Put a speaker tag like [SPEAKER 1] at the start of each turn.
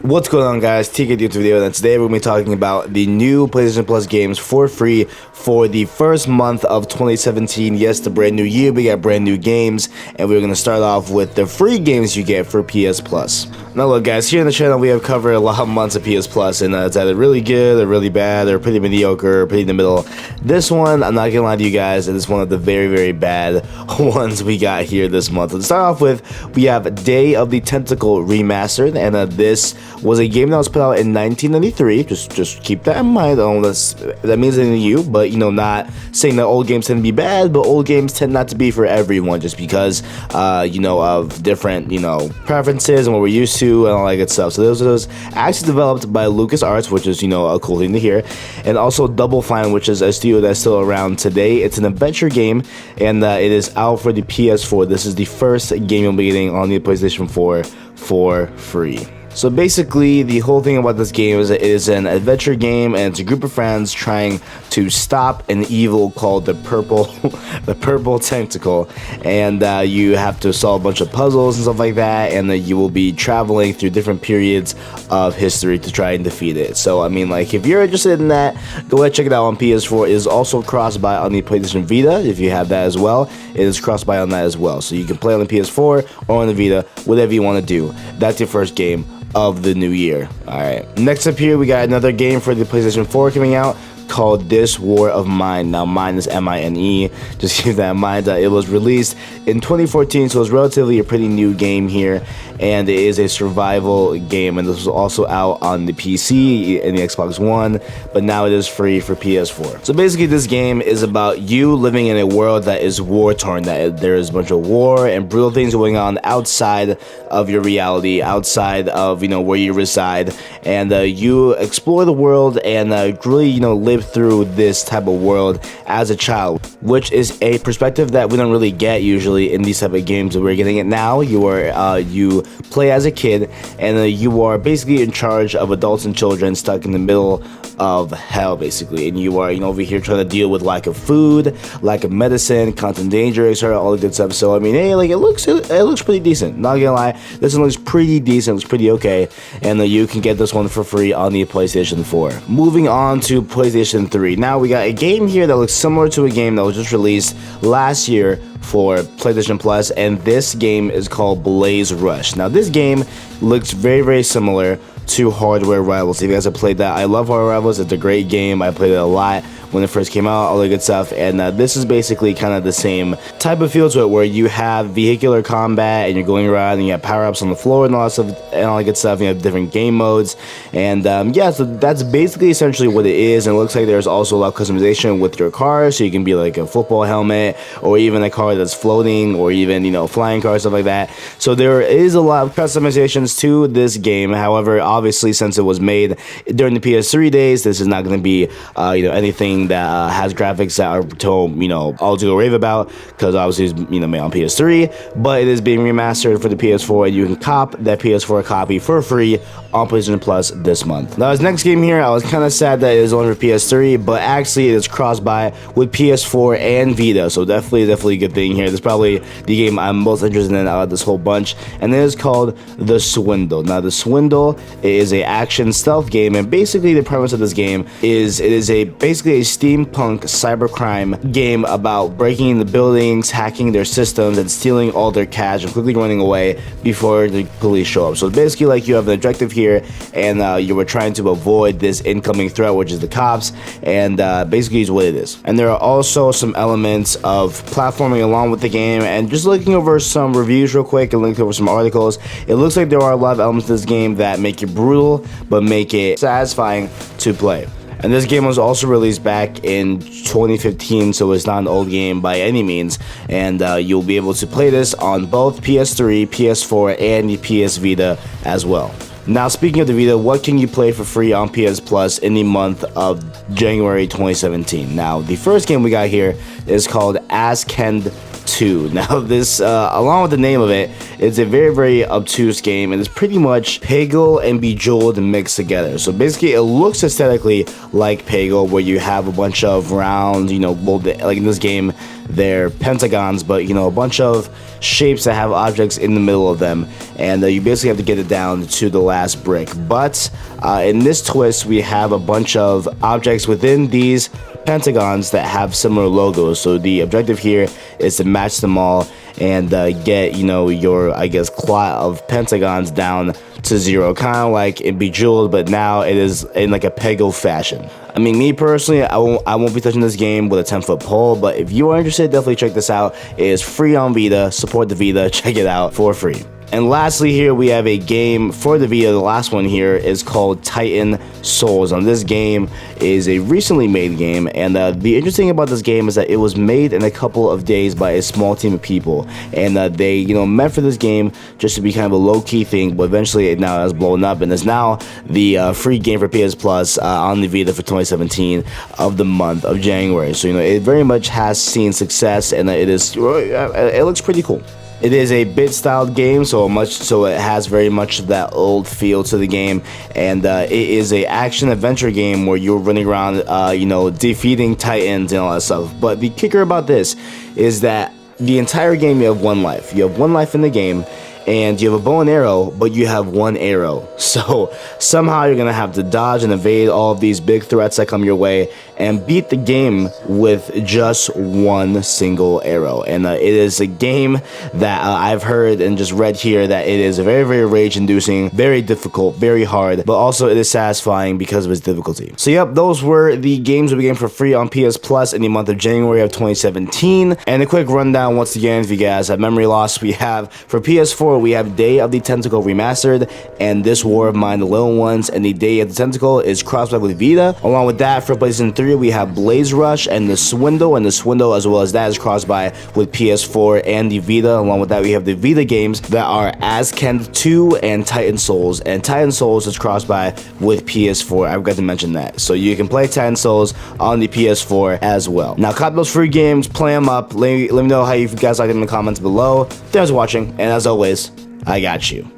[SPEAKER 1] What's going on, guys? TK YouTube video, and today we're going to be talking about the new PlayStation Plus games for free for the first month of 2017. Yes, the brand new year, we got brand new games, and we're going to start off with the free games you get for PS Plus. Now look, guys, here on the channel we have covered a lot of months of PS Plus, and it's either really good or really bad or pretty mediocre or pretty in the middle. This one, I'm not gonna lie to you guys, it is one of the very bad ones we got here this month. To start off with, we have Day of the Tentacle Remastered, and this was a game that was put out in 1993. Just keep that in mind. I don't know that means anything to you, but you know, not saying that old games tend to be bad, but old games tend not to be for everyone, just because you know, of different, you know, preferences and what we're used to and all that good stuff. So this was actually developed by LucasArts, which is, you know, a cool thing to hear, and also Double Fine, which is a studio that's still around today. It's an adventure game, and it is out for the PS4. This is the first game you'll be getting on the PlayStation 4 for free. So basically, the whole thing about this game is that it is an adventure game, and it's a group of friends trying to stop an evil called the Purple Tentacle, and you have to solve a bunch of puzzles and stuff like that, and you will be traveling through different periods of history to try and defeat it. So I mean, like, if you're interested in that, go ahead and check it out on PS4. It is also cross-buy on the PlayStation Vita. If you have that as well, it is cross-buy on that as well. So you can play on the PS4 or on the Vita, whatever you want to do. That's your first game of the new year. Alright, next up here we got another game for the PlayStation 4 coming out called This War of Mine. Now, mine is M-I-N-E, just keep that in mind. It was released in 2014, so it's relatively a pretty new game here, and it is a survival game, and this was also out on the PC and the Xbox One, but now it is free for PS4. So basically, this game is about you living in a world that is war-torn, that there is a bunch of war and brutal things going on outside of your reality, outside of, you know, where you reside, and you explore the world and really, you know, live through this type of world as a child, which is a perspective that we don't really get usually in these type of games. We're getting it now. You play as a kid, and you are basically in charge of adults and children stuck in the middle of hell, basically, and you are, you know, over here trying to deal with lack of food, lack of medicine, constant danger, etc., all the good stuff. So I mean, hey, like, it looks pretty decent. Not gonna lie, this one looks pretty decent. Looks pretty okay, and you can get this one for free on the PlayStation 4. Moving on to PlayStation 3. Now we got a game here that looks similar to a game that was just released last year for PlayStation Plus, and this game is called Blaze Rush. Now this game looks very similar to Hardware Rivals. If you guys have played that, I love Hardware Rivals. It's a great game. I played it a lot when it first came out, all the good stuff, and this is basically kind of the same type of feel to it, where you have vehicular combat and you're going around and you have power-ups on the floor and all that stuff and all that good stuff. You have different game modes, and yeah, so that's basically essentially what it is. And it looks like there's also a lot of customization with your car, so you can be like a football helmet, or even a car that's floating, or even, you know, flying car, stuff like that. So there is a lot of customizations to this game. However, obviously, since it was made during the PS3 days, this is not going to be you know, anything that has graphics that are told, you know, all to go rave about, because obviously it's, you know, made on PS3, but it is being remastered for the PS4, and you can cop that PS4 copy for free on PlayStation Plus this month. Now, this next game here, I was kind of sad that it is only for PS3, but actually it is cross-buy with PS4 and Vita, so definitely a good thing here. This is probably the game I'm most interested in out of this whole bunch, and it is called The Swindle. Now, The Swindle is a action stealth game, and basically the premise of this game is basically a steampunk cybercrime game about breaking into buildings, hacking their systems, and stealing all their cash and quickly running away before the police show up. So basically, like, you have an objective here, and you were trying to avoid this incoming threat, which is the cops, and basically is what it is. And there are also some elements of platforming along with the game, and just looking over some reviews real quick and looking over some articles, it looks like there are a lot of elements of this game that make it brutal but make it satisfying to play. And this game was also released back in 2015, so it's not an old game by any means. And you'll be able to play this on both PS3, PS4, and the PS Vita as well. Now, speaking of the Vita, what can you play for free on PS Plus in the month of January 2017? Now, the first game we got here is called Askend 2. Now, this, along with the name of it, it's a very obtuse game, and it's pretty much Peggle and Bejeweled mixed together. So basically, it looks aesthetically like Peggle, where you have a bunch of round, you know, like in this game, they're pentagons, but, you know, a bunch of shapes that have objects in the middle of them, and you basically have to get it down to the last brick. But in this twist, we have a bunch of objects within these pentagons that have similar logos. So the objective here is to match them all and get, you know, your, I guess, clot of pentagons down to 0, kind of like in Bejeweled, but now it is in like a Peggle fashion. I mean, me personally, I won't be touching this game with a 10-foot pole, but if you are interested, definitely check this out. It is free on Vita. Support the Vita. Check it out for free. And lastly, here we have a game for the Vita. The last one here is called Titan Souls. And this game is a recently made game, and the interesting about this game is that it was made in a couple of days by a small team of people, and they, you know, meant for this game just to be kind of a low-key thing, but eventually it now has blown up and is now the free game for PS Plus on the Vita for 2017 of the month of January. So, you know, it very much has seen success, and it looks pretty cool. It is a bit-styled game, so it has very much of that old feel to the game, and it is a action-adventure game where you're running around, you know, defeating titans and all that stuff. But the kicker about this is that the entire game, you have one life. You have one life in the game, and you have a bow and arrow, but you have one arrow. So somehow you're gonna have to dodge and evade all of these big threats that come your way and beat the game with just one single arrow. And it is a game that I've heard and just read here that it is very, very rage-inducing, very difficult, very hard, but also it is satisfying because of its difficulty. So yep, those were the games we getting for free on PS Plus in the month of January of 2017. And a quick rundown once again, if you guys have memory loss, we have for PS4, we have Day of the Tentacle Remastered, and This War of Mine, The Little Ones, and the Day of the Tentacle is crossplay with Vita. Along with that, for PlayStation 3, we have Blaze Rush and The Swindle, and The Swindle as well as that is cross-buy with PS4 and the Vita. Along with that, we have the Vita games that are Azkent 2 and Titan Souls, and Titan Souls is cross-buy with PS4. I forgot to mention that. So you can play Titan Souls on the PS4 as well. Now, cop those free games, play them up, let me know how you guys like them in the comments below. Thanks for watching, and as always, I got you.